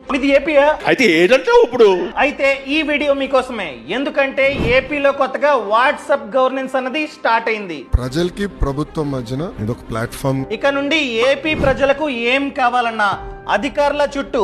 ఇది ఏపీయా? అయితే ఏంటంటే ఇప్పుడు అయితే ఈ వీడియో మీకోసమే. ఎందుకంటే ఏపీలో కొత్తగా వాట్సాప్ గవర్నెన్స్ అన్నది స్టార్ట్ అయింది. ప్రజలకి ప్రభుత్వం మధ్యన ఇదొక ప్లాట్ఫామ్. ఇక నుండి ఏపీ ప్రజలకు ఏం కావాలన్నా అధికారుల చుట్టూ,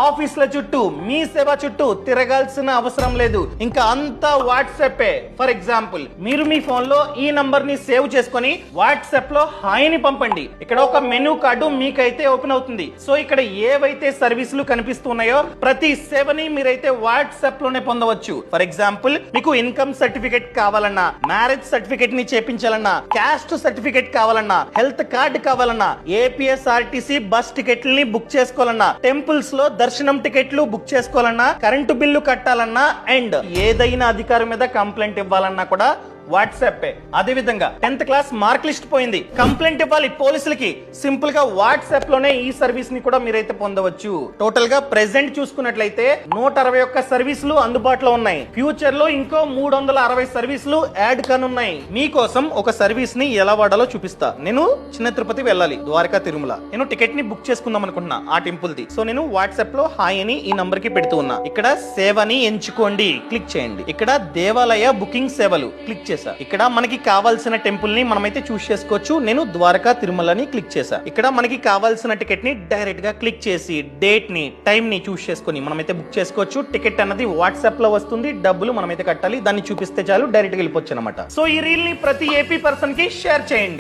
ఆఫీసుల చుట్టూ, మీ సేవ చుట్టూ తిరగాల్సిన అవసరం లేదు. ఇంకా అంతా వాట్సాపే. ఫర్ ఎగ్జాంపుల్, మీరు మీ ఫోన్ లో ఈ నంబర్ ని సేవ్ చేసుకొని వాట్సాప్ లో హాయ్ ని పంపండి. ఇక్కడ ఒక మెనూ కార్డు మీకైతే ఓపెన్ అవుతుంది. సో ఇక్కడ ఏవైతే సర్వీసులు కనిపిస్తున్నాయో ప్రతి సేవని మీరైతే వాట్సాప్ లోనే పొందవచ్చు. ఫర్ ఎగ్జాంపుల్, మీకు ఇన్కమ్ సర్టిఫికేట్ కావాలన్నా, మ్యారేజ్ సర్టిఫికేట్ ని చేపించాలన్నా, క్యాస్ట్ సర్టిఫికేట్ కావాలన్నా, హెల్త్ కార్డు కావాలన్నా, ఏపీఎస్ఆర్టీసీ బస్ టికెట్లని బుక్ చేసుకోవాలన్నా, టెంపుల్స్ లో దర్శనం టికెట్లు బుక్ చేసుకోవాలన్నా, కరెంటు బిల్లు కట్టాలన్నా, అండ్ ఏదైనా అధికారి మీద కంప్లైంట్ ఇవ్వాలన్నా కూడా వాట్సాప్. అదే విధంగా 10th క్లాస్ మార్క్ లిస్ట్ పోయింది, కంప్లైంట్ ఇవ్వాలి పోలీసులకి, సింపుల్ గా వాట్సాప్ లోనే ఈ సర్వీస్ ని కూడా మీరైతే పొందవచ్చు. టోటల్ గా ప్రెసెంట్ చూసుకున్నట్లయితే 161 సర్వీసులు అందుబాటులో ఉన్నాయి. ఫ్యూచర్ లో ఇంకో 360 సర్వీసులు యాడ్ కానున్నాయి. మీకోసం ఒక సర్వీస్ ని ఎలా వాడాలో చూపిస్తా. నేను చిన్న తిరుపతి వెళ్ళాలి, ద్వారకా తిరుమల. నేను టికెట్ ని బుక్ చేసుకుందాం అనుకుంటున్నా ఆ టెంపుల్ ది. సో నేను వాట్సాప్ లో హాయ్ అని ఈ నంబర్ కి పెడుతూ ఉన్నా. ఇక్కడ సేవని ఎంచుకోండి, క్లిక్ చేయండి. ఇక్కడ దేవాలయ బుకింగ్ సేవలు క్లిక్ చేసి ఇక్కడ మనకి కావాల్సిన టెంపుల్ ని మనమైతే చూస్ చేసుకోవచ్చు. నేను ద్వారకా తిరుమలని క్లిక్ చేశా. ఇక్కడ మనకి కావాల్సిన టికెట్ ని డైరెక్ట్ గా క్లిక్ చేసి డేట్ ని, టైం ని చూస్ చేసుకొని మనమైతే బుక్ చేసుకోవచ్చు. టికెట్ అన్నది వాట్సాప్ లో వస్తుంది, డబ్బులు మనమైతే కట్టాలి. దాన్ని చూపిస్తే చాలు, డైరెక్ట్ గా వెళ్ళిపోవచ్చు అనమాట. సో ఈ రీల్ ని ప్రతి ఏపీ పర్సన్ కి షేర్ చేయండి.